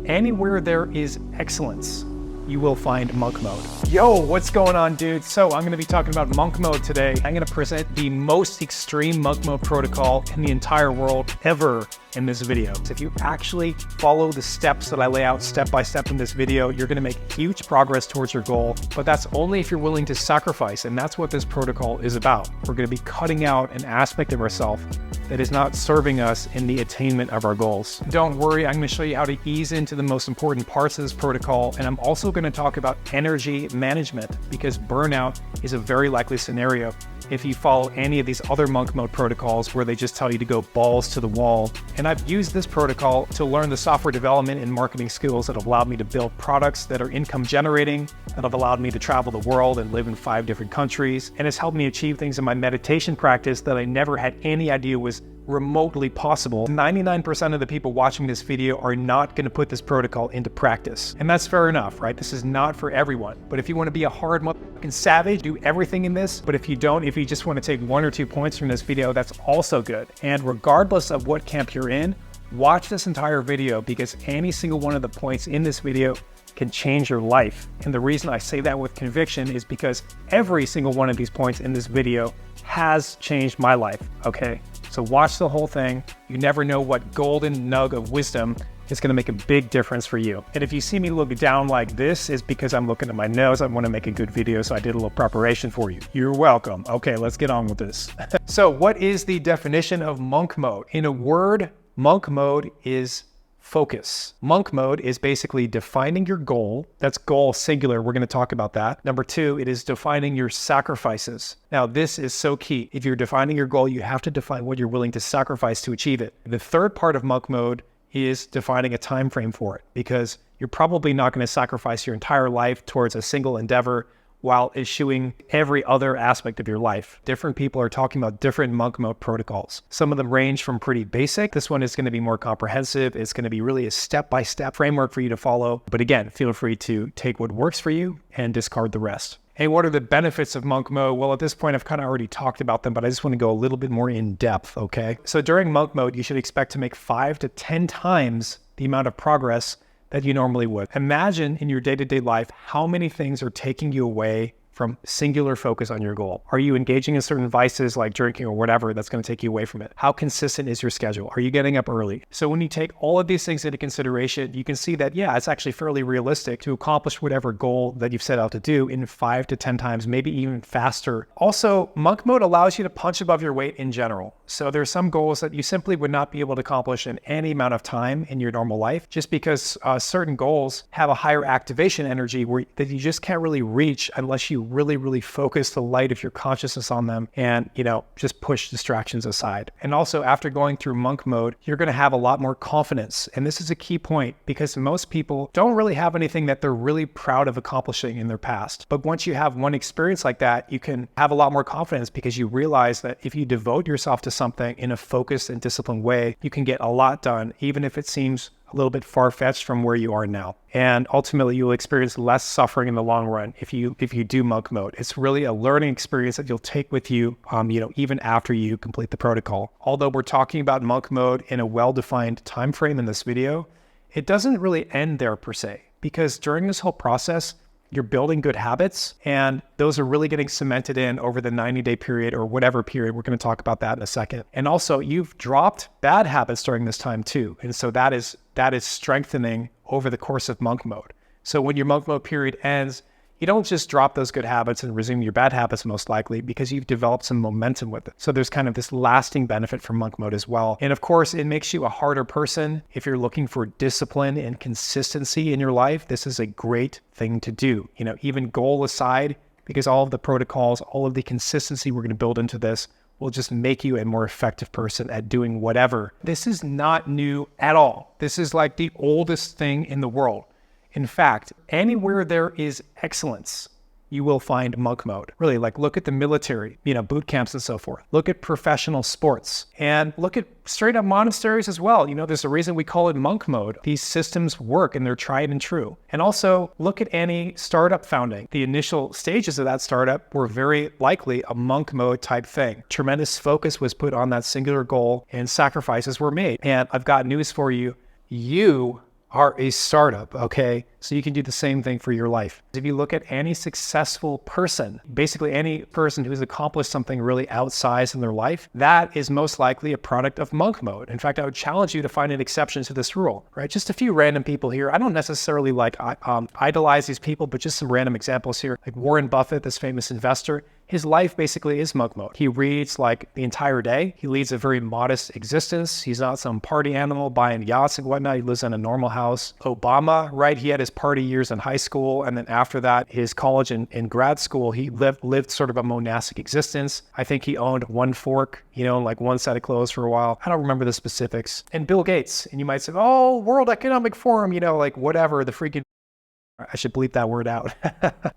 Anywhere there is excellence, you will find monk mode. Yo, what's going on, dude? So I'm gonna be talking about monk mode today. I'm gonna present the most extreme monk mode protocol in the entire world ever in this video. So if you actually follow the steps that I lay out step by step in this video, you're gonna make huge progress towards your goal, but that's only if you're willing to sacrifice, and that's what this protocol is about. We're gonna be cutting out an aspect of ourselves that is not serving us in the attainment of our goals. Don't worry, I'm gonna show you how to ease into the most important parts of this protocol, and I'm also gonna talk about energy management, because burnout is a very likely scenario if you follow any of these other monk mode protocols where they just tell you to go balls to the wall. And I've used this protocol to learn the software development and marketing skills that have allowed me to build products that are income generating, that have allowed me to travel the world and live in 5 different countries, and it's helped me achieve things in my meditation practice that I never had any idea was remotely possible. 99% of the people watching this video are not going to put this protocol into practice. And that's fair enough, right? This is not for everyone. But if you want to be a hard motherfucking savage, do everything in this. But if you don't, if you just want to take 1 or 2 points from this video, that's also good. And regardless of what camp you're in, watch this entire video, because any single one of the points in this video can change your life. And the reason I say that with conviction is because every single one of these points in this video has changed my life, okay? So watch the whole thing. You never know what golden nug of wisdom is gonna make a big difference for you. And if you see me look down like this, it's because I'm looking at my nose. I wanna make a good video, so I did a little preparation for you. You're welcome. Okay, let's get on with this. So what is the definition of monk mode? In a word, monk mode is focus. Monk mode is basically defining your goal. That's goal singular. We're going to talk about that. Number 2, it is defining your sacrifices. Now, this is so key. If you're defining your goal, you have to define what you're willing to sacrifice to achieve it. The third part of monk mode is defining a time frame for it, because you're probably not going to sacrifice your entire life towards a single endeavor while eschewing every other aspect of your life. Different people are talking about different monk mode protocols. Some of them range from pretty basic. This one is going to be more comprehensive. It's going to be really a step-by-step framework for you to follow. But again, feel free to take what works for you and discard the rest. Hey, what are the benefits of monk mode? Well, at this point, I've kind of already talked about them, but I just want to go a little bit more in depth, okay? So during monk mode, you should expect to make 5 to 10 times the amount of progress that you normally would. Imagine in your day-to-day life how many things are taking you away from singular focus on your goal. Are you engaging in certain vices like drinking or whatever that's going to take you away from it? How consistent is your schedule? Are you getting up early? So when you take all of these things into consideration, you can see that, yeah, it's actually fairly realistic to accomplish whatever goal that you've set out to do in 5 to 10 times, maybe even faster. Also, monk mode allows you to punch above your weight in general. So there's some goals that you simply would not be able to accomplish in any amount of time in your normal life, just because certain goals have a higher activation energy that you just can't really reach unless you really focus the light of your consciousness on them and, just push distractions aside. And also, after going through monk mode, you're going to have a lot more confidence. And this is a key point, because most people don't really have anything that they're really proud of accomplishing in their past. But once you have one experience like that, you can have a lot more confidence, because you realize that if you devote yourself to something in a focused and disciplined way, you can get a lot done, even if it seems a little bit far-fetched from where you are now. And ultimately, you'll experience less suffering in the long run if you do monk mode. It's really a learning experience that you'll take with you, even after you complete the protocol. Although we're talking about monk mode in a well-defined time frame in this video, it doesn't really end there per se, because during this whole process, you're building good habits, and those are really getting cemented in over the 90-day period or whatever period. We're going to talk about that in a second. And also, you've dropped bad habits during this time too. And so that is strengthening over the course of monk mode. So when your monk mode period ends, you don't just drop those good habits and resume your bad habits, most likely, because you've developed some momentum with it. So there's kind of this lasting benefit from monk mode as well. And of course, it makes you a harder person. If you're looking for discipline and consistency in your life, this is a great thing to do. Even goal aside, because all of the protocols, all of the consistency we're going to build into this will just make you a more effective person at doing whatever. This is not new at all. This is like the oldest thing in the world. In fact, anywhere there is excellence, you will find monk mode. Really, look at the military, boot camps and so forth. Look at professional sports, and look at straight up monasteries as well. There's a reason we call it monk mode. These systems work and they're tried and true. And also look at any startup founding. The initial stages of that startup were very likely a monk mode type thing. Tremendous focus was put on that singular goal and sacrifices were made. And I've got news for you. You are a startup, okay? So you can do the same thing for your life. If you look at any successful person, basically any person who's accomplished something really outsized in their life, that is most likely a product of monk mode. In fact, I would challenge you to find an exception to this rule, right? Just a few random people here. I don't necessarily like idolize these people, but just some random examples here. Like Warren Buffett, this famous investor, his life basically is monk mode. He reads like the entire day. He leads a very modest existence. He's not some party animal buying yachts and whatnot. He lives in a normal house. Obama, right? He had his party years in high school. And then after that, his college and grad school, he lived sort of a monastic existence. I think he owned one fork, like one set of clothes for a while. I don't remember the specifics. And Bill Gates, and you might say, oh, World Economic Forum, like whatever, the freaking I should bleep that word out.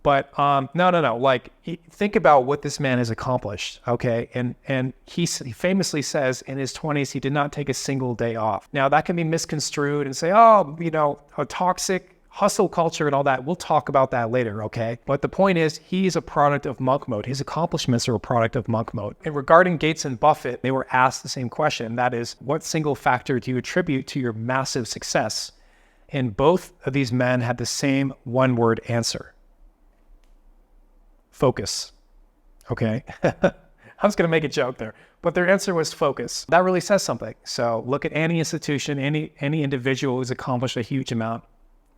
But no. Like, think about what this man has accomplished, okay? And he famously says in his 20s, he did not take a single day off. Now, that can be misconstrued and say, a toxic hustle culture and all that. We'll talk about that later, okay? But the point is, he's a product of monk mode. His accomplishments are a product of monk mode. And regarding Gates and Buffett, they were asked the same question. That is, what single factor do you attribute to your massive success? And both of these men had the same one-word answer. Focus. Okay? I was going to make a joke there, but their answer was focus. That really says something. So look at any institution, any individual who's accomplished a huge amount.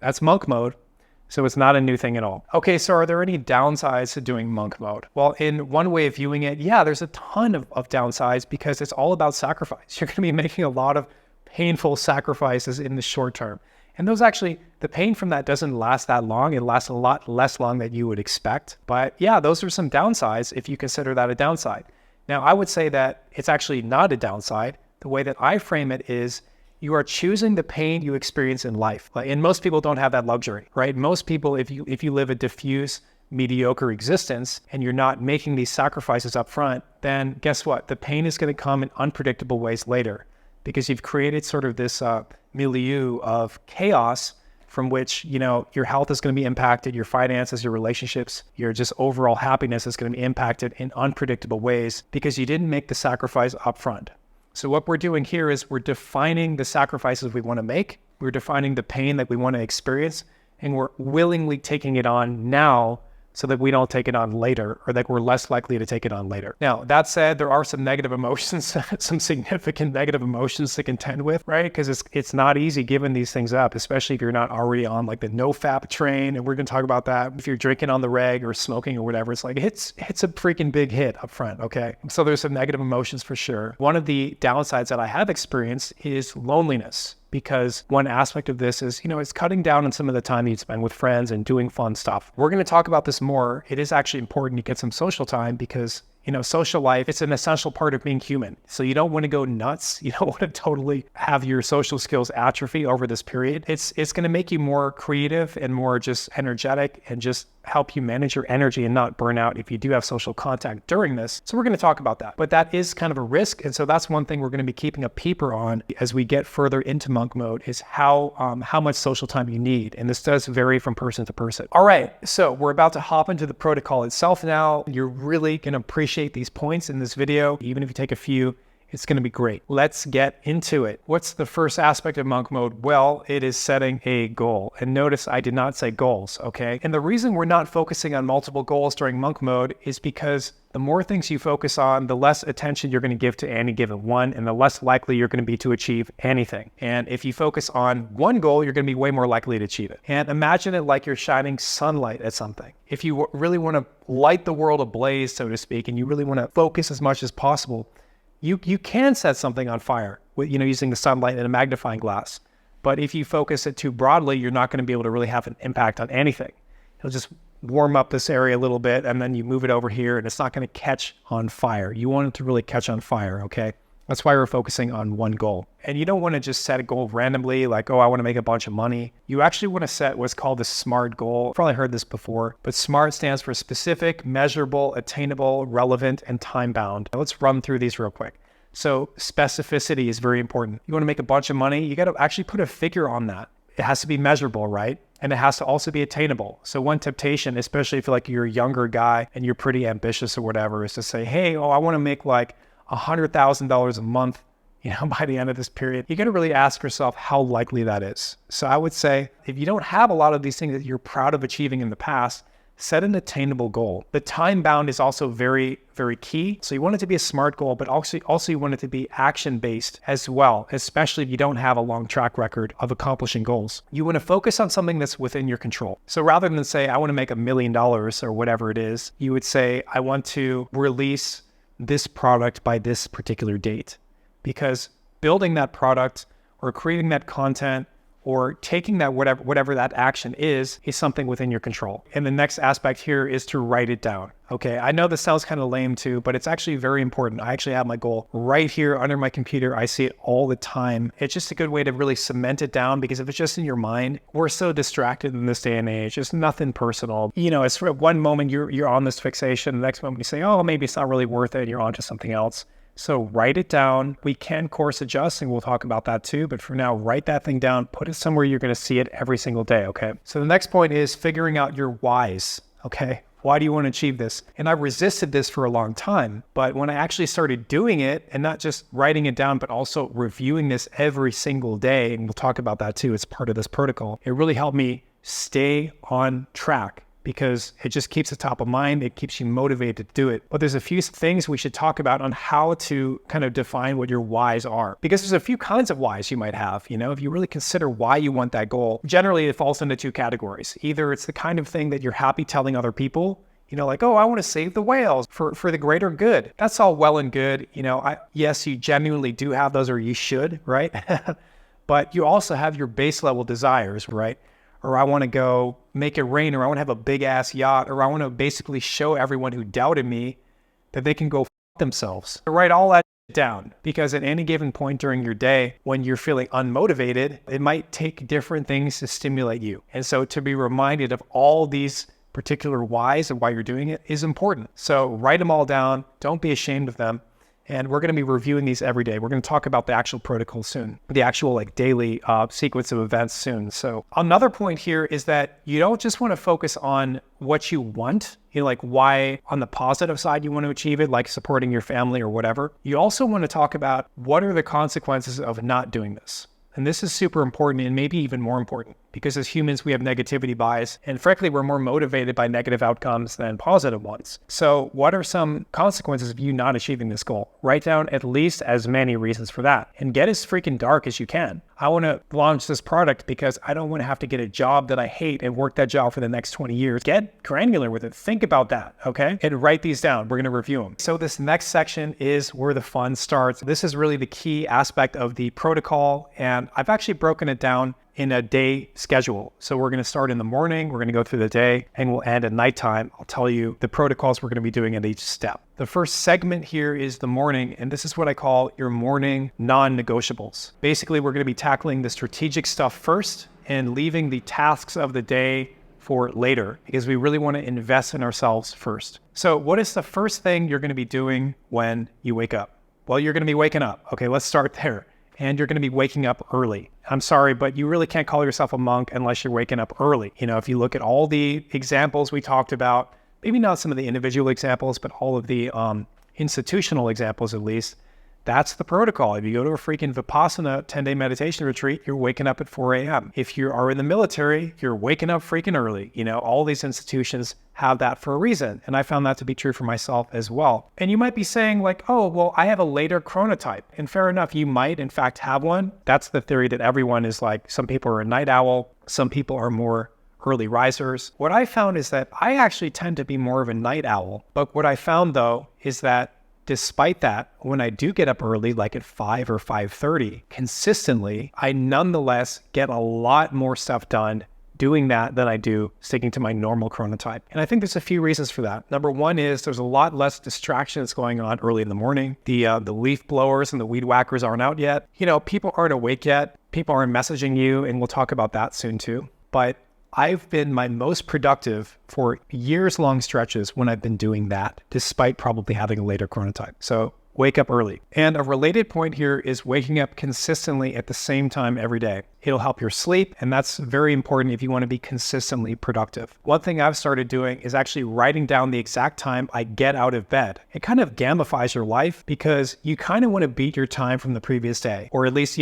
That's monk mode. So it's not a new thing at all. Okay, so are there any downsides to doing monk mode? Well, in one way of viewing it, yeah, there's a ton of downsides because it's all about sacrifice. You're going to be making a lot of painful sacrifices in the short term. And those actually, the pain from that doesn't last that long. It lasts a lot less long than you would expect. But yeah, those are some downsides if you consider that a downside. Now, I would say that it's actually not a downside. The way that I frame it is you are choosing the pain you experience in life. And most people don't have that luxury, right? Most people, if you live a diffuse, mediocre existence and you're not making these sacrifices up front, then guess what? The pain is going to come in unpredictable ways later because you've created sort of this milieu of chaos from which, your health is going to be impacted, your finances, your relationships, your just overall happiness is going to be impacted in unpredictable ways because you didn't make the sacrifice up front. So what we're doing here is we're defining the sacrifices we want to make. We're defining the pain that we want to experience, and we're willingly taking it on now so that we don't take it on later, or that we're less likely to take it on later. Now, that said, there are some negative emotions, some significant negative emotions to contend with, right? Because it's not easy giving these things up, especially if you're not already on like the no-fap train, and we're going to talk about that. If you're drinking on the reg or smoking or whatever, it's like it's a freaking big hit up front, okay? So there's some negative emotions for sure. One of the downsides that I have experienced is loneliness. Because one aspect of this is, it's cutting down on some of the time you'd spend with friends and doing fun stuff. We're going to talk about this more. It is actually important to get some social time because, social life, it's an essential part of being human. So you don't want to go nuts. You don't want to totally have your social skills atrophy over this period. It's going to make you more creative and more just energetic and just help you manage your energy and not burn out if you do have social contact during this. So we're going to talk about that. But that is kind of a risk. And so that's one thing we're going to be keeping a peeper on as we get further into monk mode is how much social time you need. And this does vary from person to person. All right, so we're about to hop into the protocol itself now. You're really going to appreciate these points in this video. Even if you take a few, it's going to be great. Let's get into it. What's the first aspect of monk mode? Well, it is setting a goal. And notice I did not say goals, okay? And the reason we're not focusing on multiple goals during monk mode is because the more things you focus on, the less attention you're going to give to any given one, and the less likely you're going to be to achieve anything. And if you focus on one goal, you're going to be way more likely to achieve it. And imagine it like you're shining sunlight at something. If you really want to light the world ablaze, so to speak, and you really want to focus as much as possible, you can set something on fire with, using the sunlight and a magnifying glass. But if you focus it too broadly, you're not going to be able to really have an impact on anything. It'll just warm up this area a little bit, and then you move it over here, and it's not going to catch on fire. You want it to really catch on fire, okay? That's why we're focusing on one goal. And you don't want to just set a goal randomly, like, I want to make a bunch of money. You actually want to set what's called a SMART goal. You've probably heard this before, but SMART stands for specific, measurable, attainable, relevant, and time-bound. Now, let's run through these real quick. So specificity is very important. You want to make a bunch of money, you got to actually put a figure on that. It has to be measurable, right? And it has to also be attainable. So one temptation, especially if you're a younger guy and you're pretty ambitious or whatever, is to say, hey, I want to make like $100,000 a month by the end of this period, you got to really ask yourself how likely that is. So I would say if you don't have a lot of these things that you're proud of achieving in the past, set an attainable goal. The time bound is also very, very key. So you want it to be a SMART goal, but also you want it to be action-based as well, especially if you don't have a long track record of accomplishing goals. You want to focus on something that's within your control. So rather than say, I want to make $1 million or whatever it is, you would say, I want to release this product by this particular date. Because building that product or creating that content or taking that whatever that action is something within your control. And the next aspect here is to write it down. Okay, I know this sounds kind of lame too, but it's actually very important. I actually have my goal right here under my computer. I see it all the time. It's just a good way to really cement it down, because if it's just in your mind, we're so distracted in this day and age. It's nothing personal. It's for one moment you're on this fixation, the next moment you say, oh, maybe it's not really worth it. You're on to something else. So write it down. We can course adjust, and we'll talk about that too. But for now, write that thing down, put it somewhere you're going to see it every single day, okay? So the next point is figuring out your whys, okay? Why do you want to achieve this? And I resisted this for a long time, but when I actually started doing it, and not just writing it down, but also reviewing this every single day, and we'll talk about that too, it's part of this protocol, it really helped me stay on track, because it just keeps it top of mind. It keeps you motivated to do it. But there's a few things we should talk about on how to kind of define what your whys are, because there's a few kinds of whys you might have. If you really consider why you want that goal, generally it falls into two categories. Either it's the kind of thing that you're happy telling other people, like, oh, I want to save the whales for the greater good. That's all well and good. Yes, you genuinely do have those, or you should, right? But you also have your base level desires, right? Or I want to go make it rain, or I want to have a big ass yacht, or I want to basically show everyone who doubted me that they can go themselves. Write all that down, because at any given point during your day, when you're feeling unmotivated, it might take different things to stimulate you. And so to be reminded of all these particular whys and why you're doing it is important. So write them all down. Don't be ashamed of them. And we're going to be reviewing these every day. We're going to talk about the actual protocol soon, the actual daily sequence of events soon. So another point here is that you don't just want to focus on what you want, like why on the positive side you want to achieve it, like supporting your family or whatever. You also want to talk about what are the consequences of not doing this. And this is super important, and maybe even more important, because as humans, we have negativity bias. And frankly, we're more motivated by negative outcomes than positive ones. So what are some consequences of you not achieving this goal? Write down at least as many reasons for that, and get as freaking dark as you can. I want to launch this product because I don't want to have to get a job that I hate and work that job for the next 20 years. Get granular with it. Think about that, okay? And write these down. We're going to review them. So this next section is where the fun starts. This is really the key aspect of the protocol, and I've actually broken it down in a day schedule. So we're going to start in the morning, we're going to go through the day, and we'll end at nighttime. I'll tell you the protocols we're going to be doing at each step. The first segment here is the morning, and this is what I call your morning non-negotiables. Basically, we're going to be tackling the strategic stuff first and leaving the tasks of the day for later, because we really want to invest in ourselves first. So what is the first thing you're going to be doing when you wake up? Well, you're going to be waking up. Okay, let's start there. And you're going to be waking up early. I'm sorry, but you really can't call yourself a monk unless you're waking up early. If you look at all the examples we talked about, maybe not some of the individual examples, but all of the institutional examples at least, that's the protocol. If you go to a freaking Vipassana 10-day meditation retreat, you're waking up at 4 a.m. If you are in the military, you're waking up freaking early. All these institutions have that for a reason. And I found that to be true for myself as well. And you might be saying like, oh, well, I have a later chronotype. And fair enough, you might in fact have one. That's the theory that everyone is like, some people are a night owl, some people are more early risers. What I found is that I actually tend to be more of a night owl. But what I found though is that despite that, when I do get up early, like at 5 or 5:30, consistently, I nonetheless get a lot more stuff done doing that than I do sticking to my normal chronotype. And I think there's a few reasons for that. Number one is there's a lot less distractions going on early in the morning. The leaf blowers and the weed whackers aren't out yet. People aren't awake yet. People aren't messaging you, and we'll talk about that soon too. But I've been my most productive for years-long stretches when I've been doing that, despite probably having a later chronotype. So wake up early. And a related point here is waking up consistently at the same time every day. It'll help your sleep, and that's very important if you want to be consistently productive. One thing I've started doing is actually writing down the exact time I get out of bed. It kind of gamifies your life because you kind of want to beat your time from the previous day, or at least,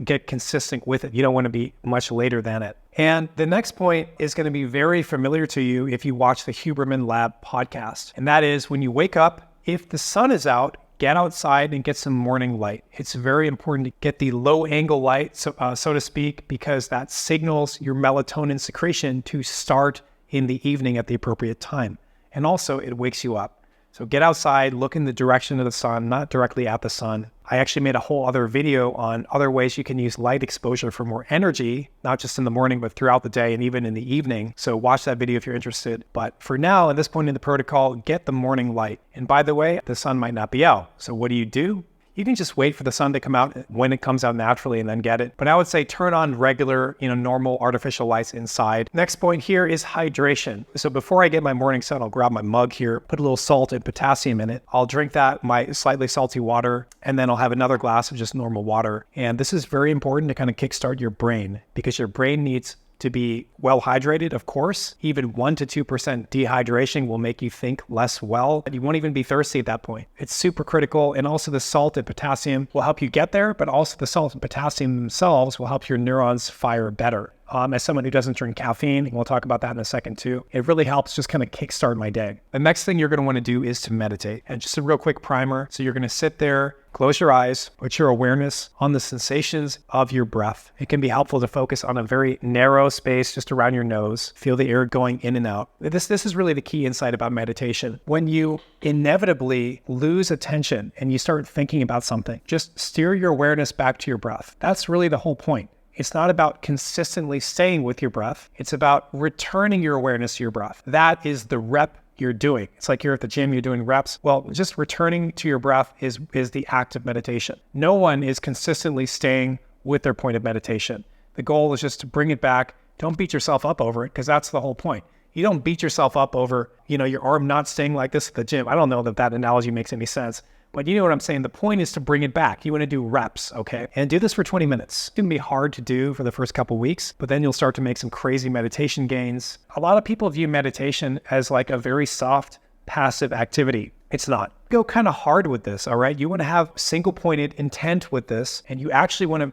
get consistent with it. You don't want to be much later than it. And the next point is going to be very familiar to you if you watch the Huberman Lab podcast. And that is, when you wake up, if the sun is out, get outside and get some morning light. It's very important to get the low angle light, so to speak, because that signals your melatonin secretion to start in the evening at the appropriate time. And also it wakes you up. So get outside, look in the direction of the sun, not directly at the sun. I actually made a whole other video on other ways you can use light exposure for more energy, not just in the morning, but throughout the day and even in the evening. So watch that video if you're interested. But for now, at this point in the protocol, get the morning light. And by the way, the sun might not be out. So what do? You can just wait for the sun to come out when it comes out naturally and then get it. But I would say turn on regular, normal artificial lights inside. Next point here is hydration. So before I get my morning sun, I'll grab my mug here, put a little salt and potassium in it. I'll drink that, my slightly salty water, and then I'll have another glass of just normal water. And this is very important to kind of kickstart your brain, because your brain needs to be well hydrated, of course. Even 1% to 2% dehydration will make you think less well. You won't even be thirsty at that point. It's super critical. And also the salt and potassium will help you get there, but also the salt and potassium themselves will help your neurons fire better. As someone who doesn't drink caffeine, and we'll talk about that in a second too, it really helps just kind of kickstart my day. The next thing you're going to want to do is to meditate. And just a real quick primer. So you're going to sit there, close your eyes, put your awareness on the sensations of your breath. It can be helpful to focus on a very narrow space just around your nose. Feel the air going in and out. This is really the key insight about meditation. When you inevitably lose attention and you start thinking about something, just steer your awareness back to your breath. That's really the whole point. It's not about consistently staying with your breath. It's about returning your awareness to your breath. That is the rep you're doing. It's like you're at the gym, you're doing reps. Well, just returning to your breath is the act of meditation. No one is consistently staying with their point of meditation. The goal is just to bring it back. Don't beat yourself up over it, because that's the whole point. You don't beat yourself up over, your arm not staying like this at the gym. I don't know that analogy makes any sense. But you know what I'm saying? The point is to bring it back. You want to do reps, okay? And do this for 20 minutes. It's going to be hard to do for the first couple weeks, but then you'll start to make some crazy meditation gains. A lot of people view meditation as like a very soft, passive activity. It's not. Go kind of hard with this, all right? You want to have single-pointed intent with this, and you actually want to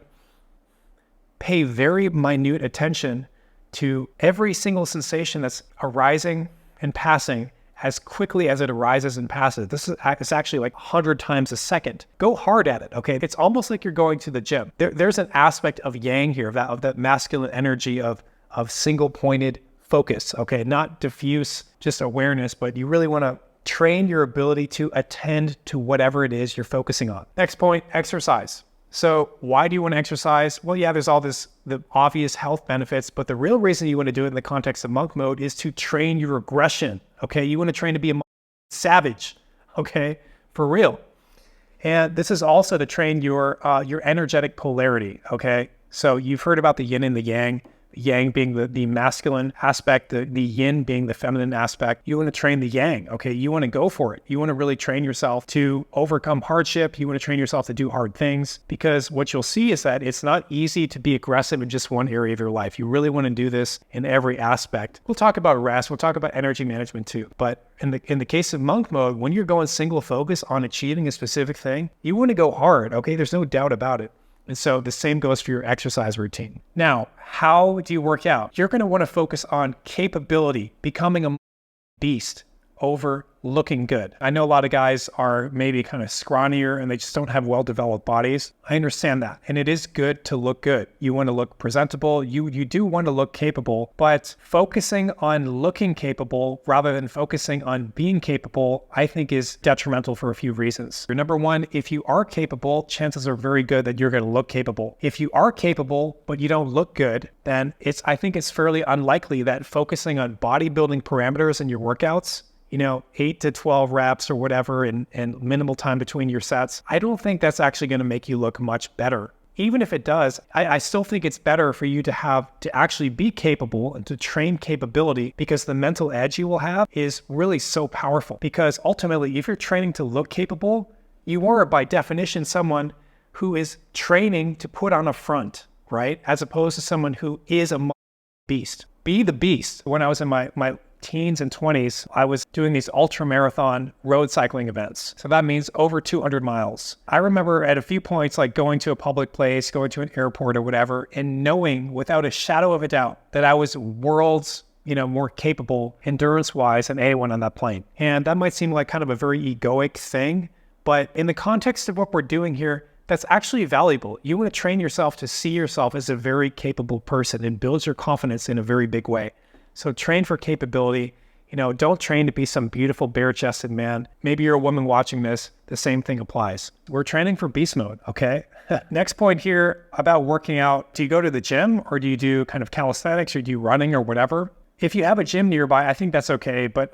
pay very minute attention to every single sensation that's arising and passing as quickly as it arises and passes. This is actually like 100 times a second. Go hard at it, okay? It's almost like you're going to the gym. There's an aspect of yang here, of that masculine energy of single-pointed focus, okay? Not diffuse, just awareness, but you really want to train your ability to attend to whatever it is you're focusing on. Next point, exercise. So why do you want to exercise? Well, yeah, there's all the obvious health benefits, but the real reason you want to do it in the context of monk mode is to train your aggression, okay? You want to train to be a savage, okay? For real. And this is also to train your energetic polarity, okay? So you've heard about the yin and the yang being the masculine aspect, the yin being the feminine aspect. You want to train the yang, okay? You want to go for it. You want to really train yourself to overcome hardship. You want to train yourself to do hard things, because what you'll see is that it's not easy to be aggressive in just one area of your life. You really want to do this in every aspect. We'll talk about rest. We'll talk about energy management too. But in the case of monk mode, when you're going single focus on achieving a specific thing, you want to go hard, okay? There's no doubt about it. And so the same goes for your exercise routine. Now, how do you work out? You're going to want to focus on capability, becoming a beast over looking good. I know a lot of guys are maybe kind of scrawnier and they just don't have well-developed bodies. I understand that. And it is good to look good. You want to look presentable. You do want to look capable, but focusing on looking capable rather than focusing on being capable, I think is detrimental for a few reasons. Number one, if you are capable, chances are very good that you're going to look capable. If you are capable, but you don't look good, then I think it's fairly unlikely that focusing on bodybuilding parameters in your workouts, 8 to 12 reps or whatever and minimal time between your sets, I don't think that's actually going to make you look much better. Even if it does, I still think it's better for you to actually be capable and to train capability, because the mental edge you will have is really so powerful. Because ultimately, if you're training to look capable, You are by definition someone who is training to put on a front, right? As opposed to someone who is a beast. Be the beast. When I was in my teens and 20s, I was doing these ultra marathon road cycling events. So that means over 200 miles. I remember at a few points, like going to a public place, going to an airport or whatever, and knowing without a shadow of a doubt that I was worlds, more capable endurance-wise than anyone on that plane. And that might seem like kind of a very egoic thing, but in the context of what we're doing here, that's actually valuable. You want to train yourself to see yourself as a very capable person and build your confidence in a very big way. So train for capability. Don't train to be some beautiful bare-chested man. Maybe you're a woman watching this. The same thing applies. We're training for beast mode, okay? Next point here about working out. Do you go to the gym or do you do kind of calisthenics or do you running or whatever? If you have a gym nearby, I think that's okay. But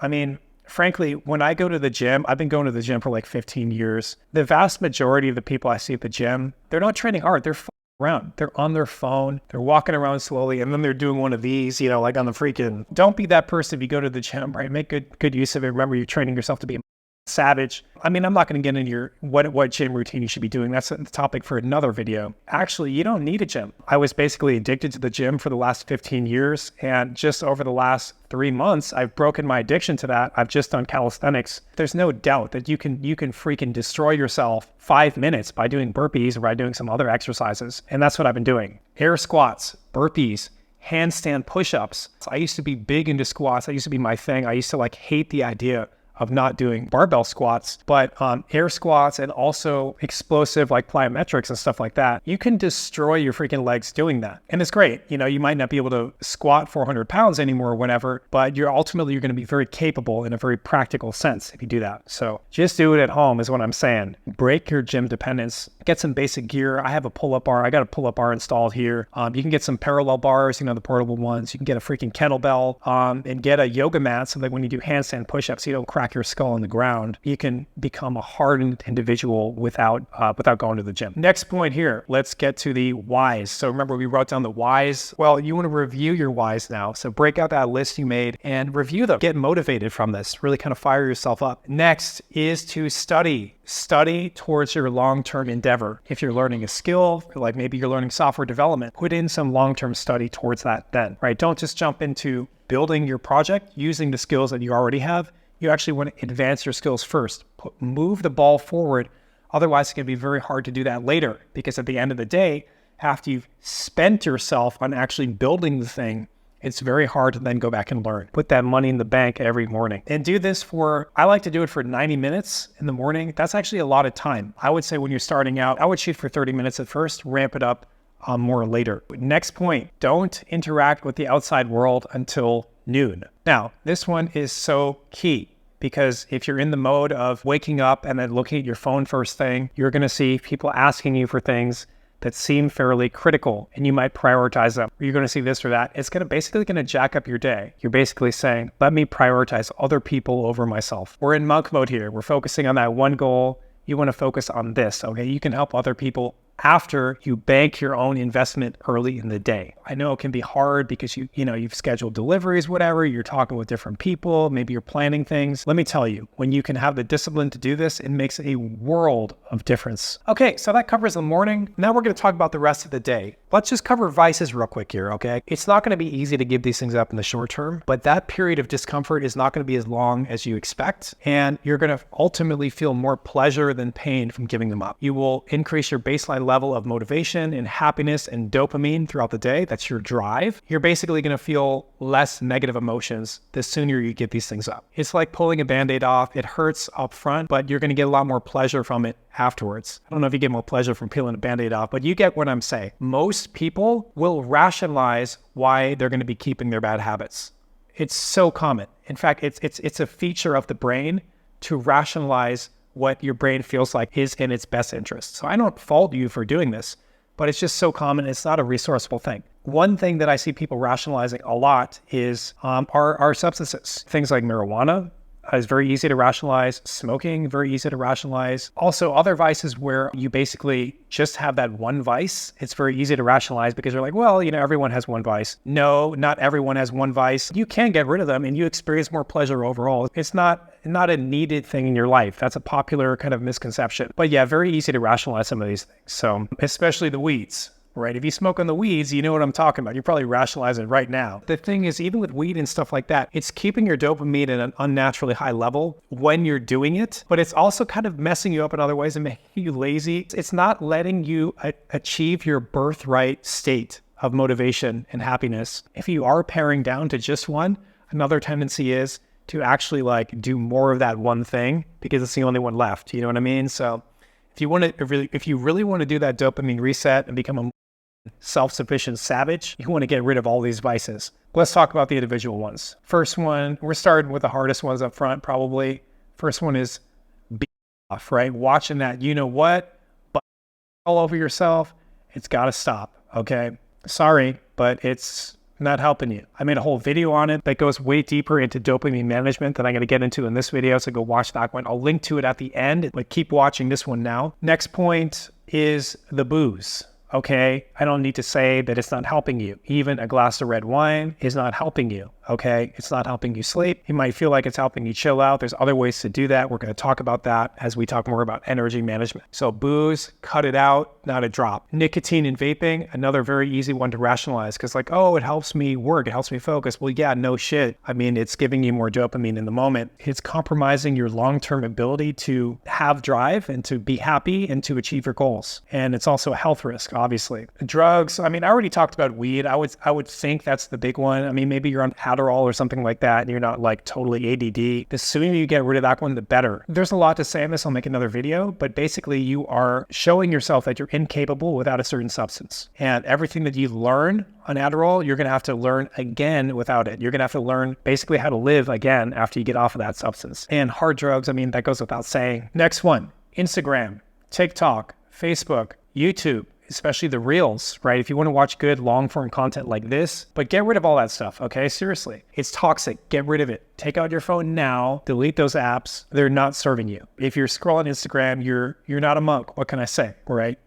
frankly, when I go to the gym, I've been going to the gym for like 15 years. The vast majority of the people I see at the gym, they're not training hard. They're around. They're on their phone. They're walking around slowly, and then they're doing one of these, like on the freaking. Don't be that person if you go to the gym, right? Make good use of it. Remember, you're training yourself to be a savage. I'm not going to get into your what gym routine you should be doing. That's the topic for another video. Actually, you don't need a gym. I was basically addicted to the gym for the last 15 years. And just over the last 3 months, I've broken my addiction to that. I've just done calisthenics. There's no doubt that you can freaking destroy yourself 5 minutes by doing burpees or by doing some other exercises. And that's what I've been doing. Air squats, burpees, handstand push-ups. I used to be big into squats. That used to be my thing. I used to hate the idea of not doing barbell squats, but air squats and also explosive plyometrics and stuff like that. You can destroy your freaking legs doing that. And it's great. You might not be able to squat 400 pounds anymore or whatever, but you're going to be very capable in a very practical sense if you do that. So just do it at home is what I'm saying. Break your gym dependence. Get some basic gear. I have a pull-up bar. I got a pull-up bar installed here. You can get some parallel bars, the portable ones. You can get a freaking kettlebell and get a yoga mat so that when you do handstand push-ups, you don't crack your skull on the ground. You can become a hardened individual without going to the gym. Next point here, let's get to the whys. So remember, we wrote down the whys. Well, you want to review your whys now. So break out that list you made and review them. Get motivated from this. Really kind of fire yourself up. Next is to study. Study towards your long-term endeavor. If you're learning a skill, like maybe you're learning software development, put in some long-term study towards that then, right? Don't just jump into building your project using the skills that you already have. You actually want to advance your skills first. Move the ball forward. Otherwise, it's going to be very hard to do that later because at the end of the day, after you've spent yourself on actually building the thing, it's very hard to then go back and learn. Put that money in the bank every morning and do this I like to do it for 90 minutes in the morning. That's actually a lot of time. I would say when you're starting out, I would shoot for 30 minutes at first, ramp it up more later. Next point, don't interact with the outside world until noon. Now, this one is so key because if you're in the mode of waking up and then looking at your phone first thing, you're going to see people asking you for things that seem fairly critical and you might prioritize them. You're going to see this or that. It's basically going to jack up your day. You're basically saying, let me prioritize other people over myself. We're in monk mode here. We're focusing on that one goal. You want to focus on this, okay? You can help other people after you bank your own investment early in the day. I know it can be hard because you've scheduled deliveries, whatever, you're talking with different people, maybe you're planning things. Let me tell you, when you can have the discipline to do this, it makes a world of difference. Okay, so that covers the morning. Now we're going to talk about the rest of the day. Let's just cover vices real quick here, okay? It's not going to be easy to give these things up in the short term, but that period of discomfort is not going to be as long as you expect, and you're going to ultimately feel more pleasure than pain from giving them up. You will increase your baseline level of motivation and happiness and dopamine throughout the day. That's your drive. You're basically going to feel less negative emotions the sooner you get these things up. It's like pulling a Band-Aid off. It hurts up front, but you're going to get a lot more pleasure from it afterwards. I don't know if you get more pleasure from peeling a Band-Aid off, but you get what I'm saying. Most people will rationalize why they're going to be keeping their bad habits. It's so common. In fact, it's a feature of the brain to rationalize what your brain feels like is in its best interest. So I don't fault you for doing this, but it's just so common. It's not a resourceful thing. One thing that I see people rationalizing a lot is our substances, things like marijuana, is very easy to rationalize. Smoking, very easy to rationalize. Also, other vices where you basically just have that one vice, it's very easy to rationalize because you're like, well, everyone has one vice. No, not everyone has one vice. You can get rid of them and you experience more pleasure overall. It's not a needed thing in your life. That's a popular kind of misconception. But yeah, very easy to rationalize some of these things. So especially the weeds. Right? If you smoke on the weeds, you know what I'm talking about. You're probably rationalizing right now. The thing is, even with weed and stuff like that, it's keeping your dopamine at an unnaturally high level when you're doing it, but it's also kind of messing you up in other ways and making you lazy. It's not letting you achieve your birthright state of motivation and happiness. If you are paring down to just one, another tendency is to actually do more of that one thing because it's the only one left. You know what I mean? So if you really want to do that dopamine reset and become a self-sufficient savage, you want to get rid of all these vices. Let's talk about the individual ones. First one, we're starting with the hardest ones up front, probably. First one is be off, right? Watching that, but all over yourself, it's got to stop, okay? Sorry, but it's not helping you. I made a whole video on it that goes way deeper into dopamine management that I'm going to get into in this video, so go watch that one. I'll link to it at the end, but keep watching this one now. Next point is the booze. Okay, I don't need to say that it's not helping you. Even a glass of red wine is not helping you. Okay, it's not helping you sleep. You might feel like it's helping you chill out. There's other ways to do that. We're going to talk about that as we talk more about energy management. So booze, cut it out, not a drop. Nicotine and vaping, another very easy one to rationalize because it helps me work. It helps me focus. Well, yeah, no shit. I mean, it's giving you more dopamine in the moment. It's compromising your long-term ability to have drive and to be happy and to achieve your goals. And it's also a health risk, obviously. Drugs, I already talked about weed. I would think that's the big one. Maybe you're on Adderall or something like that and you're not totally ADD. The sooner you get rid of that one, the better. There's a lot to say on this. I'll make another video, but basically you are showing yourself that you're incapable without a certain substance. And everything that you learn on Adderall, you're going to have to learn again without it. You're going to have to learn basically how to live again after you get off of that substance. And hard drugs, that goes without saying. Next one, Instagram, TikTok, Facebook, YouTube, especially the reels, right? If you want to watch good long-form content like this, but get rid of all that stuff, okay? Seriously. It's toxic. Get rid of it. Take out your phone now, delete those apps. They're not serving you. If you're scrolling Instagram, you're not a monk. What can I say, right?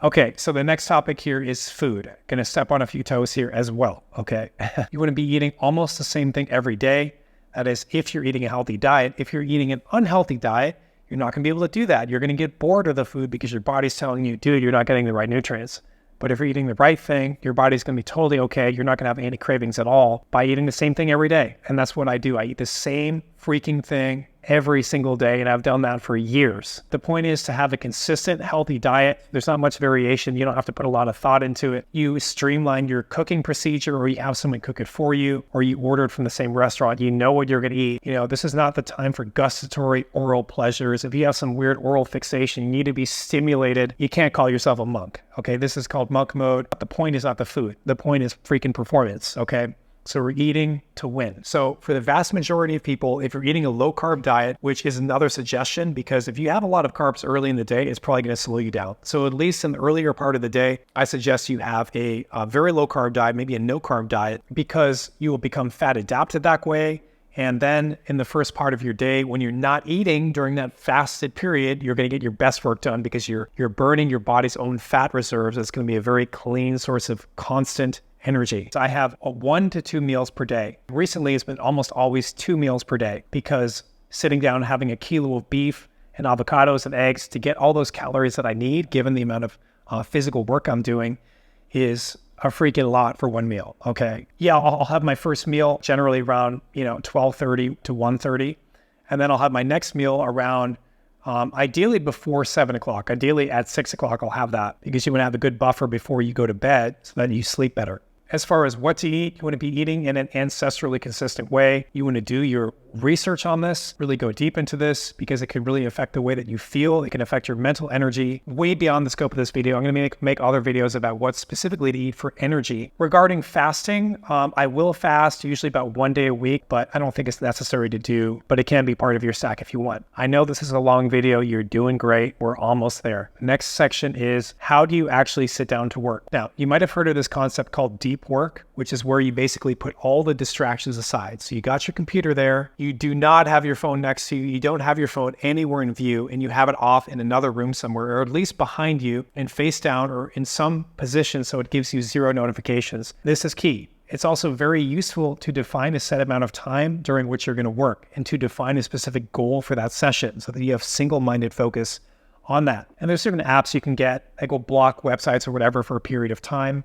Okay, so the next topic here is food. Gonna step on a few toes here as well, okay? You want to be eating almost the same thing every day. That is, if you're eating a healthy diet. If you're eating an unhealthy diet, you're not going to be able to do that. You're going to get bored of the food because your body's telling you, dude, you're not getting the right nutrients. But if you're eating the right thing, your body's going to be totally okay. You're not going to have any cravings at all by eating the same thing every day. And that's what I do. I eat the same freaking thing every single day, and I've done that for years. The point is to have a consistent, healthy diet. There's not much variation. You don't have to put a lot of thought into it. You streamline your cooking procedure, or you have someone cook it for you, or you order it from the same restaurant. You know what you're going to eat. This is not the time for gustatory oral pleasures. If you have some weird oral fixation, you need to be stimulated. You can't call yourself a monk, okay? This is called monk mode. The point is not the food. The point is freaking performance, okay? So we're eating to win. So for the vast majority of people, if you're eating a low carb diet, which is another suggestion, because if you have a lot of carbs early in the day, it's probably going to slow you down. So at least in the earlier part of the day, I suggest you have a very low carb diet, maybe a no carb diet, because you will become fat adapted that way. And then in the first part of your day, when you're not eating during that fasted period, you're going to get your best work done because you're burning your body's own fat reserves. It's going to be a very clean source of constant energy. So I have 1 to 2 meals per day. Recently, it's been almost always 2 meals per day because sitting down and having a kilo of beef and avocados and eggs to get all those calories that I need, given the amount of physical work I'm doing, is a freaking lot for one meal, okay? Yeah, I'll have my first meal generally around, 12:30 to 1:30. And then I'll have my next meal around, ideally before 7 o'clock. Ideally at 6 o'clock, I'll have that because you want to have a good buffer before you go to bed so that you sleep better. As far as what to eat, you want to be eating in an ancestrally consistent way. You want to do your research on this, really go deep into this because it can really affect the way that you feel. It can affect your mental energy way beyond the scope of this video. I'm going to make other videos about what specifically to eat for energy. Regarding fasting, I will fast usually about 1 day a week, but I don't think it's necessary to do, but it can be part of your stack if you want. I know this is a long video. You're doing great. We're almost there. Next section is how do you actually sit down to work? Now, you might have heard of this concept called deep deep work, which is where you basically put all the distractions aside. So you got your computer there, you do not have your phone next to you, you don't have your phone anywhere in view, and you have it off in another room somewhere, or at least behind you and face down or in some position so it gives you 0 notifications. This is key. It's also very useful to define a set amount of time during which you're going to work and to define a specific goal for that session so that you have single-minded focus on that. And there's certain apps you can get that will block websites or whatever for a period of time.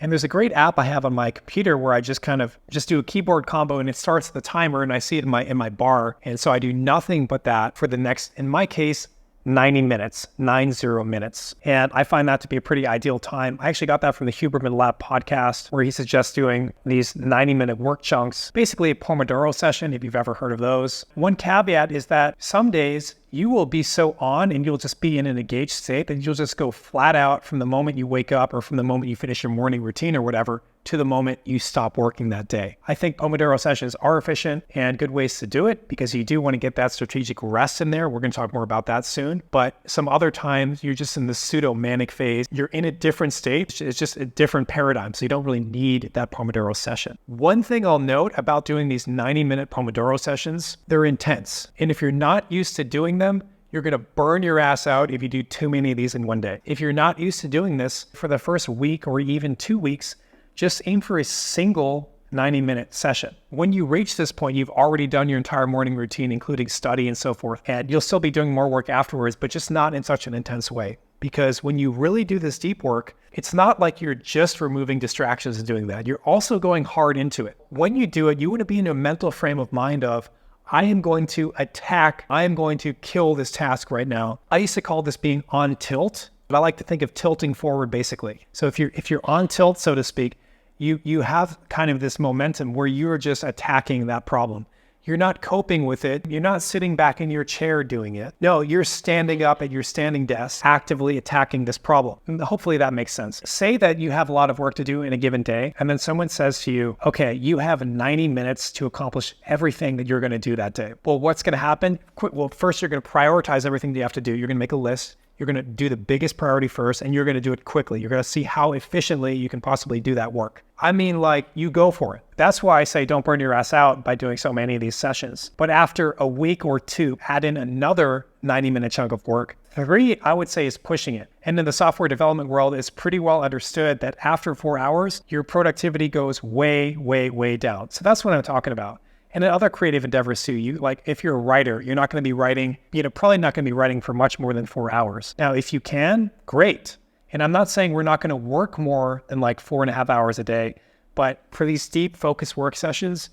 And there's a great app I have on my computer where I just do a keyboard combo and it starts the timer and I see it in my bar. And so I do nothing but that for the next, in my case, 90 minutes. And I find that to be a pretty ideal time. I actually got that from the Huberman Lab podcast where he suggests doing these 90-minute work chunks, basically a Pomodoro session, if you've ever heard of those. One caveat is that some days you will be so on and you'll just be in an engaged state that you'll just go flat out from the moment you wake up or from the moment you finish your morning routine or whatever to the moment you stop working that day. I think Pomodoro sessions are efficient and good ways to do it because you do want to get that strategic rest in there. We're going to talk more about that soon. But some other times you're just in the pseudo-manic phase. You're in a different state. It's just a different paradigm. So you don't really need that Pomodoro session. One thing I'll note about doing these 90-minute Pomodoro sessions, they're intense. And if you're not used to doing them, you're going to burn your ass out if you do too many of these in one day. If you're not used to doing this for the first week or even 2 weeks, just aim for a single 90-minute session. When you reach this point, you've already done your entire morning routine, including study and so forth, and you'll still be doing more work afterwards, but just not in such an intense way. Because when you really do this deep work, it's not like you're just removing distractions and doing that. You're also going hard into it. When you do it, you want to be in a mental frame of mind of, I am going to attack, I am going to kill this task right now. I used to call this being on tilt, but I like to think of tilting forward basically. So if you're on tilt, so to speak, you have kind of this momentum where you're just attacking that problem. You're not coping with it. You're not sitting back in your chair doing it. No, you're standing up at your standing desk, actively attacking this problem. And hopefully that makes sense. Say that you have a lot of work to do in a given day, and then someone says to you, okay, you have 90 minutes to accomplish everything that you're going to do that day. Well, what's going to happen? Well, first you're going to prioritize everything that you have to do. You're going to make a list. You're going to do the biggest priority first, and you're going to do it quickly. You're going to see how efficiently you can possibly do that work. I mean, like, you go for it. That's why I say don't burn your ass out by doing so many of these sessions. But after a week or two, add in another 90-minute chunk of work. 3, I would say, is pushing it. And in the software development world, it's pretty well understood that after 4 hours, your productivity goes way, way, way down. So that's what I'm talking about. And in other creative endeavors too, like if you're a writer, you're not going to be writing, probably not going to be writing for much more than 4 hours. Now, if you can, great. And I'm not saying we're not going to work more than like 4.5 hours a day, but for these deep focus work sessions,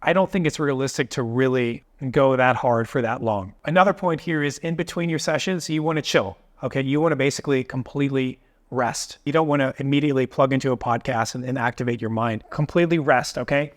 I don't think it's realistic to really go that hard for that long. Another point here is in between your sessions, you want to chill. Okay. You want to basically completely rest. You don't want to immediately plug into a podcast and activate your mind. Completely rest. Okay.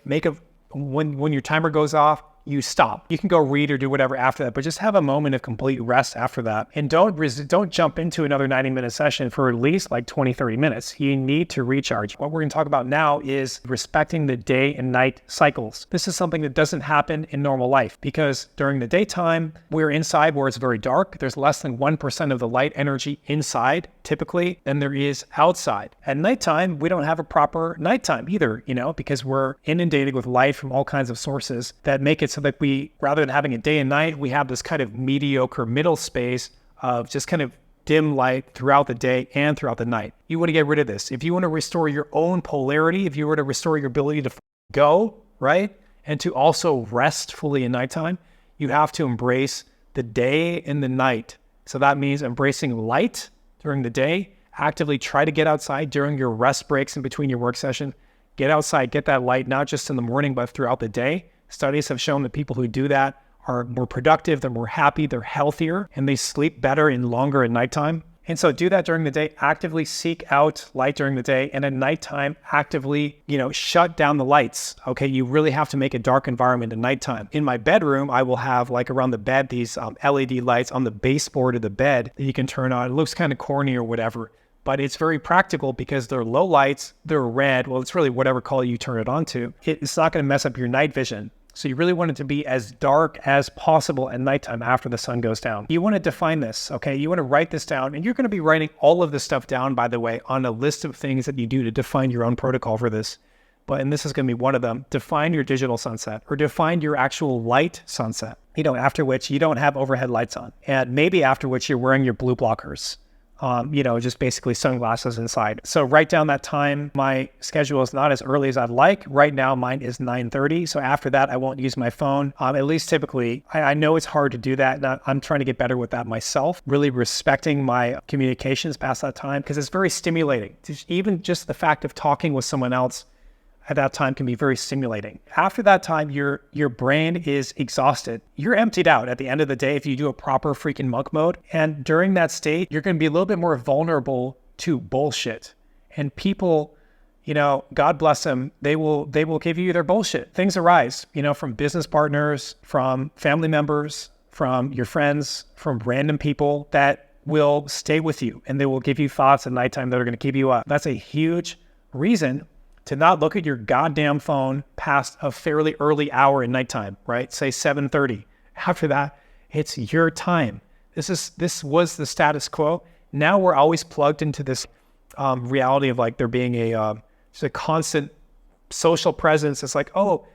When your timer goes off, you stop. You can go read or do whatever after that, but just have a moment of complete rest after that. And don't jump into another 90-minute session for at least like 20, 30 minutes. You need to recharge. What we're going to talk about now is respecting the day and night cycles. This is something that doesn't happen in normal life because during the daytime, we're inside where it's very dark. There's less than 1% of the light energy inside typically than there is outside. At nighttime, we don't have a proper nighttime either, because we're inundated with light from all kinds of sources that make it so that we, rather than having a day and night, we have this kind of mediocre middle space of just kind of dim light throughout the day and throughout the night. You want to get rid of this. If you want to restore your own polarity, if you were to restore your ability to go, right, and to also rest fully in nighttime, you have to embrace the day and the night. So that means embracing light during the day, actively try to get outside during your rest breaks in between your work session. Get outside, get that light, not just in the morning, but throughout the day. Studies have shown that people who do that are more productive, they're more happy, they're healthier, and they sleep better and longer at nighttime. And so do that during the day, actively seek out light during the day, and at nighttime, actively, shut down the lights. Okay, you really have to make a dark environment at nighttime. In my bedroom, I will have like around the bed, these LED lights on the baseboard of the bed that you can turn on. It looks kind of corny or whatever, but it's very practical because they're low lights, they're red. Well, it's really whatever color you turn it on to. It's not going to mess up your night vision. So you really want it to be as dark as possible at nighttime after the sun goes down. You want to define this, okay? You want to write this down, and you're going to be writing all of this stuff down, by the way, on a list of things that you do to define your own protocol for this. And this is going to be one of them. Define your digital sunset, or define your actual light sunset, after which you don't have overhead lights on. And maybe after which you're wearing your blue blockers. Just basically sunglasses inside. So write down that time. My schedule is not as early as I'd like. Right now, mine is 9:30. So after that, I won't use my phone. At least typically, I know it's hard to do that. And I'm trying to get better with that myself, really respecting my communications past that time, because it's very stimulating. Even just the fact of talking with someone else at that time can be very stimulating. After that time, your brain is exhausted. You're emptied out at the end of the day if you do a proper freaking monk mode. And during that state, you're going to be a little bit more vulnerable to bullshit. And people, God bless them, they will give you their bullshit. Things arise, from business partners, from family members, from your friends, from random people that will stay with you, and they will give you thoughts at nighttime that are going to keep you up. That's a huge reason to not look at your goddamn phone past a fairly early hour at nighttime, right? Say 7:30. After that, it's your time. This was the status quo. Now we're always plugged into this reality of like there being just a constant social presence. It's like, oh,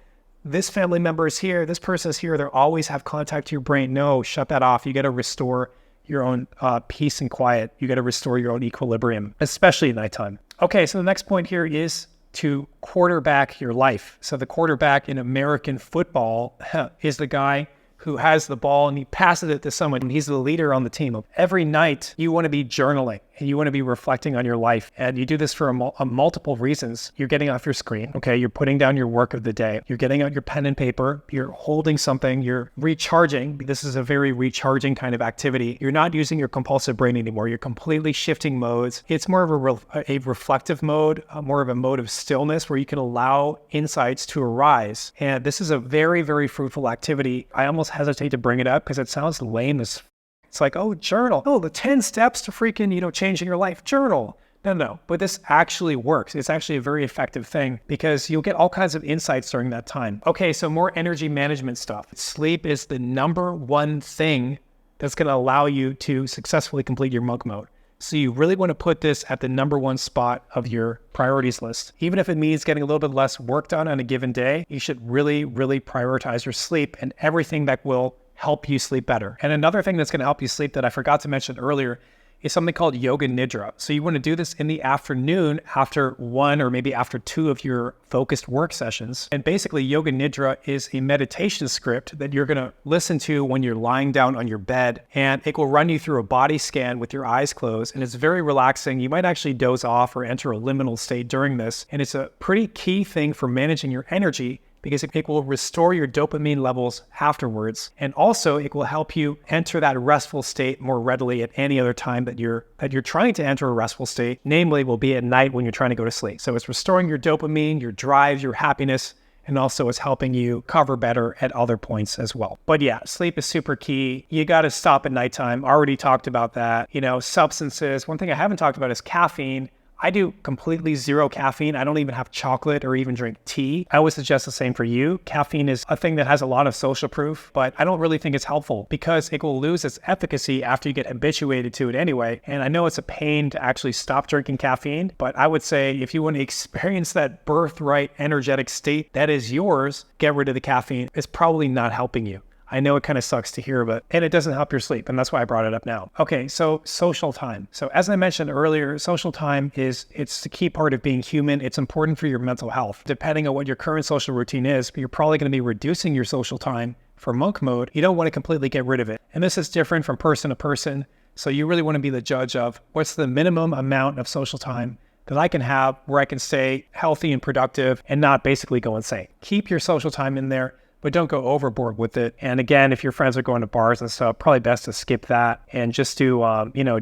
this family member is here, this person is here. They always have contact to your brain. No, shut that off. You got to restore your own peace and quiet. You got to restore your own equilibrium, especially at nighttime. Okay, so the next point here is to quarterback your life. So the quarterback in American football is the guy who has the ball and he passes it to someone, and he's the leader on the team. Every night you want to be journaling and you want to be reflecting on your life, and you do this for multiple reasons. You're getting off your screen, okay? You're putting down your work of the day. You're getting out your pen and paper. You're holding something. You're recharging. This is a very recharging kind of activity. You're not using your compulsive brain anymore. You're completely shifting modes. It's more of a reflective mode, more of a mode of stillness where you can allow insights to arise. And this is a very, very fruitful activity. I almost hesitate to bring it up because it sounds lame as it's like, oh, journal. Oh, the 10 steps to freaking, changing your life. Journal. No. But this actually works. It's actually a very effective thing because you'll get all kinds of insights during that time. Okay, so more energy management stuff. Sleep is the number one thing that's going to allow you to successfully complete your monk mode. So you really want to put this at the number one spot of your priorities list. Even if it means getting a little bit less work done on a given day, you should really, really prioritize your sleep and everything that will help you sleep better. And another thing that's going to help you sleep that I forgot to mention earlier is something called yoga nidra. So you want to do this in the afternoon after one or maybe after two of your focused work sessions. And basically yoga nidra is a meditation script that you're going to listen to when you're lying down on your bed, and it will run you through a body scan with your eyes closed, and it's very relaxing. You might actually doze off or enter a liminal state during this. And it's a pretty key thing for managing your energy, because it will restore your dopamine levels afterwards. And also it will help you enter that restful state more readily at any other time that you're trying to enter a restful state, namely will be at night when you're trying to go to sleep. So it's restoring your dopamine, your drive, your happiness, and also it's helping you cover better at other points as well. But yeah, sleep is super key. You got to stop at nighttime. Already talked about that. Substances. One thing I haven't talked about is caffeine. I do completely zero caffeine. I don't even have chocolate or even drink tea. I would suggest the same for you. Caffeine is a thing that has a lot of social proof, but I don't really think it's helpful because it will lose its efficacy after you get habituated to it anyway. And I know it's a pain to actually stop drinking caffeine, but I would say if you want to experience that birthright energetic state that is yours, get rid of the caffeine. It's probably not helping you. I know it kind of sucks to hear, but and it doesn't help your sleep, and that's why I brought it up now. Okay, so social time. So as I mentioned earlier, social time it's the key part of being human. It's important for your mental health. Depending on what your current social routine is, but you're probably going to be reducing your social time for monk mode. You don't want to completely get rid of it. And this is different from person to person. So you really want to be the judge of what's the minimum amount of social time that I can have where I can stay healthy and productive and not basically go insane. Keep your social time in there, but don't go overboard with it. And again, if your friends are going to bars and stuff, probably best to skip that and just do,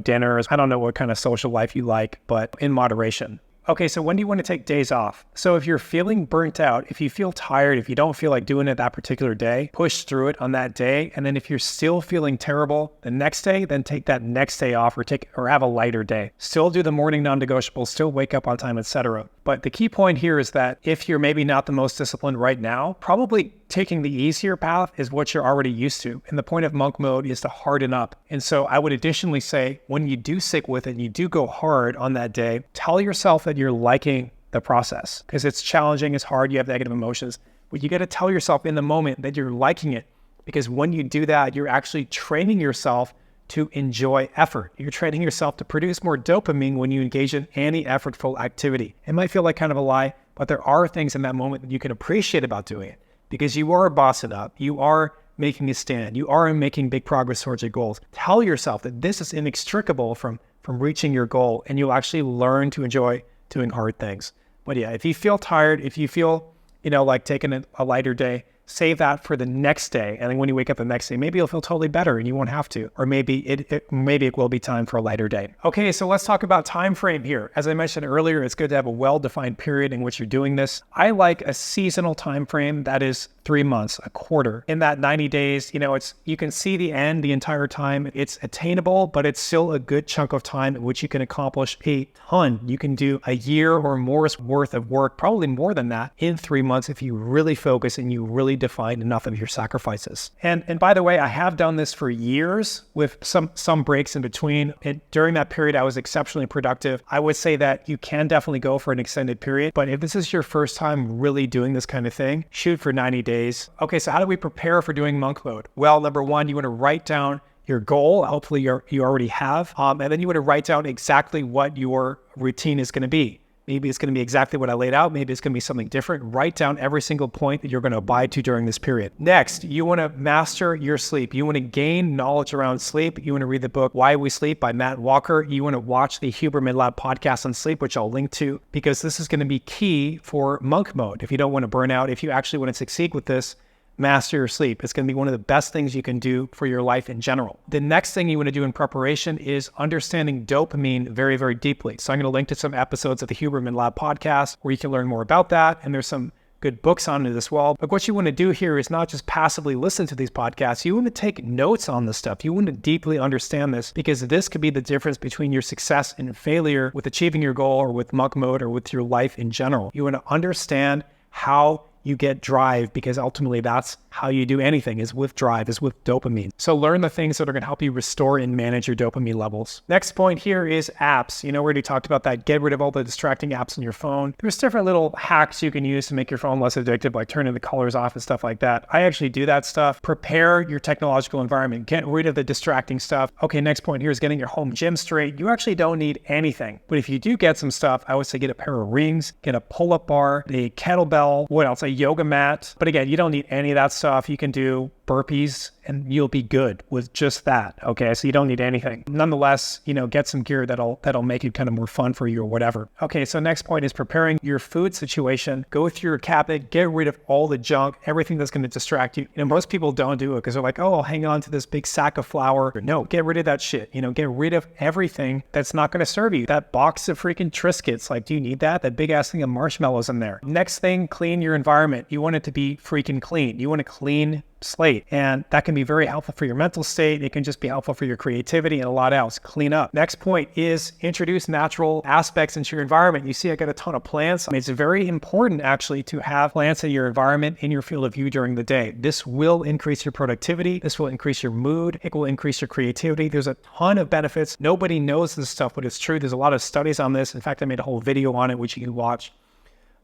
dinners. I don't know what kind of social life you like, but in moderation. Okay, so when do you want to take days off? So if you're feeling burnt out, if you feel tired, if you don't feel like doing it that particular day, push through it on that day. And then if you're still feeling terrible the next day, then take that next day off or have a lighter day. Still do the morning non-negotiables, still wake up on time, etc. But the key point here is that if you're maybe not the most disciplined right now, probably taking the easier path is what you're already used to. And the point of monk mode is to harden up. And so I would additionally say, when you do stick with it and you do go hard on that day, tell yourself that you're liking the process, because it's challenging, it's hard, you have negative emotions. But you got to tell yourself in the moment that you're liking it, because when you do that, you're actually training yourself to enjoy effort. You're training yourself to produce more dopamine when you engage in any effortful activity. It might feel like kind of a lie, but there are things in that moment that you can appreciate about doing it, because you are bossing up, you are making a stand, you are making big progress towards your goals. Tell yourself that this is inextricable from reaching your goal, and you'll actually learn to enjoy doing hard things. But yeah, if you feel tired, if you feel, like taking a lighter day, save that for the next day. And then when you wake up the next day, maybe you'll feel totally better and you won't have to. Or maybe it will be time for a lighter day. Okay, so let's talk about time frame here. As I mentioned earlier, it's good to have a well-defined period in which you're doing this. I like a seasonal time frame that is 3 months, a quarter. In that 90 days, you can see the end the entire time. It's attainable, but it's still a good chunk of time in which you can accomplish a ton. You can do a year or more's worth of work, probably more than that, in 3 months if you really focus and you really define enough of your sacrifices. And by the way, I have done this for years with some breaks in between. And during that period, I was exceptionally productive. I would say that you can definitely go for an extended period, but if this is your first time really doing this kind of thing, shoot for 90 days. Okay, so how do we prepare for doing monk mode? Well, number one, you want to write down your goal. Hopefully you already have. And then you want to write down exactly what your routine is going to be. Maybe it's going to be exactly what I laid out. Maybe it's going to be something different. Write down every single point that you're going to abide to during this period. Next, you want to master your sleep. You want to gain knowledge around sleep. You want to read the book, Why We Sleep by Matt Walker. You want to watch the Huberman Lab podcast on sleep, which I'll link to, because this is going to be key for monk mode. If you don't want to burn out, if you actually want to succeed with this, master your sleep. It's going to be one of the best things you can do for your life in general. The next thing you want to do in preparation is understanding dopamine very, very deeply. So I'm going to link to some episodes of the Huberman Lab podcast where you can learn more about that. And there's some good books on it as well. But what you want to do here is not just passively listen to these podcasts. You want to take notes on this stuff. You want to deeply understand this, because this could be the difference between your success and failure with achieving your goal, or with monk mode, or with your life in general. You want to understand how you get drive, because ultimately that's how you do anything, is with drive, is with dopamine. So learn the things that are going to help you restore and manage your dopamine levels. Next point here is apps. We already talked about that. Get rid of all the distracting apps on your phone. There's different little hacks you can use to make your phone less addictive, like turning the colors off and stuff like that. I actually do that stuff. Prepare your technological environment. Get rid of the distracting stuff. Okay, next point here is getting your home gym straight. You actually don't need anything. But if you do get some stuff, I would say get a pair of rings, get a pull-up bar, a kettlebell, what else? A yoga mat. But again, you don't need any of that stuff. You can do burpees and you'll be good with just that. Okay, so you don't need anything. Nonetheless, get some gear that'll make it kind of more fun for you or whatever. Okay, so next point is preparing your food situation. Go through your cabinet, get rid of all the junk, everything that's going to distract you. Most people don't do it because they're like, oh, I'll hang on to this big sack of flour. No, get rid of that shit. Get rid of everything that's not going to serve you. That box of freaking Triscuits, like, do you need that? That big ass thing of marshmallows in there. Next thing, clean your environment. You want it to be freaking clean. You want a clean slate, and that can be very helpful for your mental state. It can just be helpful for your creativity and a lot else. Clean up. Next point is introduce natural aspects into your environment. You see, I got a ton of plants. It's very important actually to have plants in your environment, in your field of view during the day. This will increase your productivity. This will increase your mood. It will increase your creativity. There's a ton of benefits. Nobody knows this stuff, but it's true. There's a lot of studies on this. In fact, I made a whole video on it, which you can watch.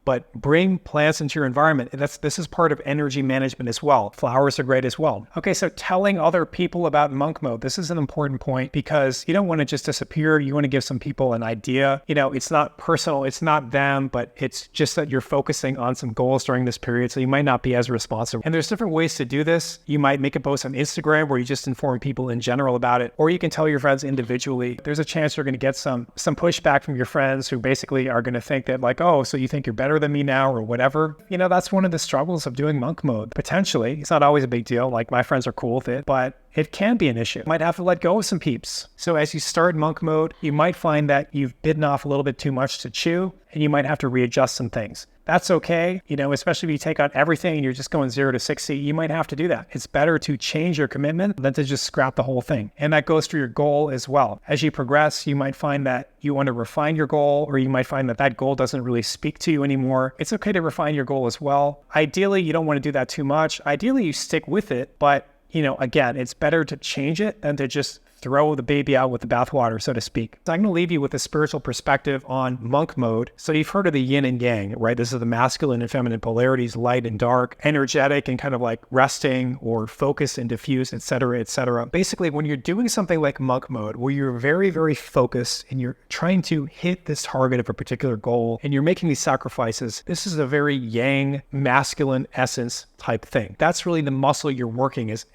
But bring plants into your environment. This is part of energy management as well. Flowers are great as well. Okay, so telling other people about monk mode. This is an important point because you don't want to just disappear. You want to give some people an idea. It's not personal. It's not them, but it's just that you're focusing on some goals during this period. So you might not be as responsive. And there's different ways to do this. You might make a post on Instagram where you just inform people in general about it, or you can tell your friends individually. There's a chance you're going to get some pushback from your friends who basically are going to think that, like, oh, so you think you're better than me now or whatever. That's one of the struggles of doing monk mode. Potentially, it's not always a big deal. Like, my friends are cool with it, but it can be an issue. You might have to let go of some peeps. So as you start monk mode, you might find that you've bitten off a little bit too much to chew, and you might have to readjust some things. That's okay. You know, especially if you take on everything and you're just going 0 to 60, you might have to do that. It's better to change your commitment than to just scrap the whole thing. And that goes for your goal as well. As you progress, you might find that you want to refine your goal, or you might find that that goal doesn't really speak to you anymore. It's okay to refine your goal as well. Ideally, you don't want to do that too much. Ideally, you stick with it, but again, it's better to change it than to just throw the baby out with the bathwater, so to speak. So I'm going to leave you with a spiritual perspective on monk mode. So you've heard of the yin and yang, right? This is the masculine and feminine polarities, light and dark, energetic and kind of like resting or focused and diffuse, etc., etc. Basically, when you're doing something like monk mode, where you're very, very focused and you're trying to hit this target of a particular goal and you're making these sacrifices, this is a very yang, masculine essence type thing. That's really the muscle you're working is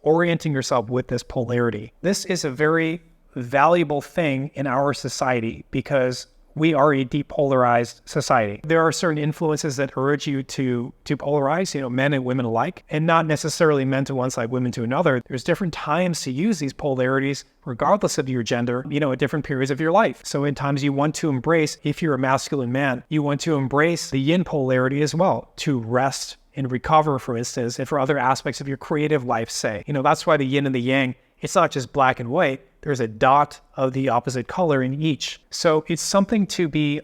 orienting yourself with this polarity. This is a very valuable thing in our society because we are a depolarized society. There are certain influences that urge you to polarize, men and women alike, and not necessarily men to one side, women to another. There's different times to use these polarities, regardless of your gender, at different periods of your life. So in times you want to embrace, if you're a masculine man, you want to embrace the yin polarity as well, to rest and recover, for instance, and for other aspects of your creative life, say. That's why the yin and the yang, it's not just black and white. There's a dot of the opposite color in each. So it's something to be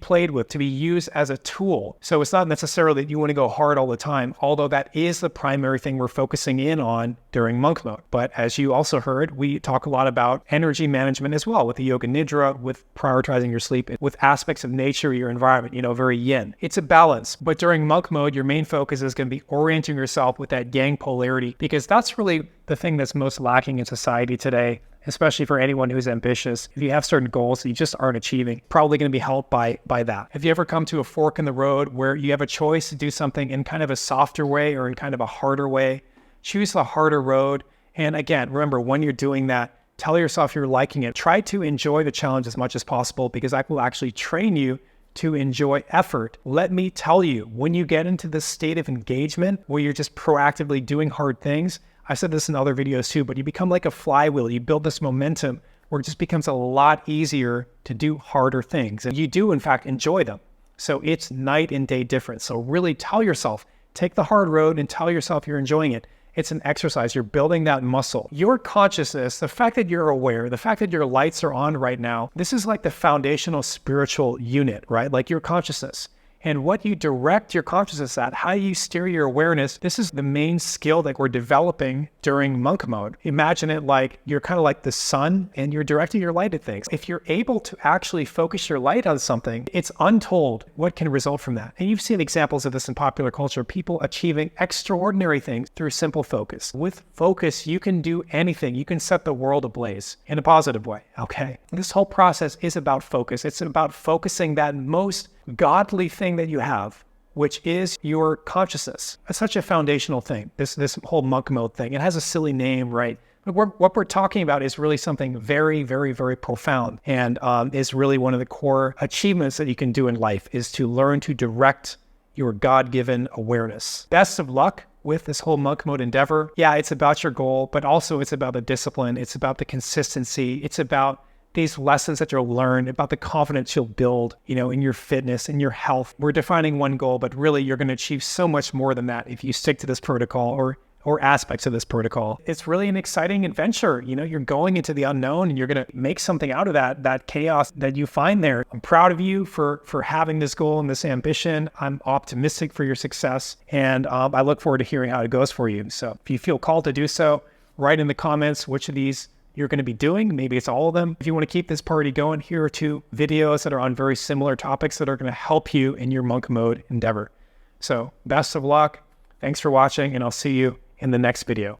played with, to be used as a tool. So it's not necessarily that you want to go hard all the time, although that is the primary thing we're focusing in on during monk mode. But as you also heard, we talk a lot about energy management as well, with the yoga nidra, with prioritizing your sleep, with aspects of nature, your environment, very yin. It's a balance. But during monk mode, your main focus is going to be orienting yourself with that yang polarity, because that's really the thing that's most lacking in society today, especially for anyone who's ambitious. If you have certain goals that you just aren't achieving, probably going to be helped by that. Have you ever come to a fork in the road where you have a choice to do something in kind of a softer way or in kind of a harder way? Choose the harder road. And again, remember, when you're doing that, tell yourself you're liking it. Try to enjoy the challenge as much as possible, because that will actually train you to enjoy effort. Let me tell you, when you get into this state of engagement where you're just proactively doing hard things, I said this in other videos too, but you become like a flywheel. You build this momentum where it just becomes a lot easier to do harder things. And you do, in fact, enjoy them. So it's night and day difference. So really tell yourself, take the hard road and tell yourself you're enjoying it. It's an exercise. You're building that muscle. Your consciousness, the fact that you're aware, the fact that your lights are on right now, this is like the foundational spiritual unit, right? Like your consciousness. And what you direct your consciousness at, how you steer your awareness, this is the main skill that we're developing during monk mode. Imagine it like you're kind of like the sun and you're directing your light at things. If you're able to actually focus your light on something, it's untold what can result from that. And you've seen examples of this in popular culture, people achieving extraordinary things through simple focus. With focus, you can do anything. You can set the world ablaze in a positive way, okay? This whole process is about focus. It's about focusing that most godly thing that you have, which is your consciousness. It's such a foundational thing, this whole monk mode thing. It has a silly name, right? But what we're talking about is really something very, very, very profound, and is really one of the core achievements that you can do in life, is to learn to direct your God-given awareness. Best of luck with this whole monk mode endeavor. Yeah, it's about your goal, but also it's about the discipline. It's about the consistency. It's about these lessons that you'll learn, about the confidence you'll build, in your fitness, in your health. We're defining one goal, but really you're going to achieve so much more than that if you stick to this protocol or aspects of this protocol. It's really an exciting adventure. You're going into the unknown and you're going to make something out of that chaos that you find there. I'm proud of you for having this goal and this ambition. I'm optimistic for your success, and I look forward to hearing how it goes for you. So if you feel called to do so, write in the comments which of these you're going to be doing. Maybe it's all of them. If you want to keep this party going, here are 2 videos that are on very similar topics that are going to help you in your monk mode endeavor. So best of luck. Thanks for watching, and I'll see you in the next video.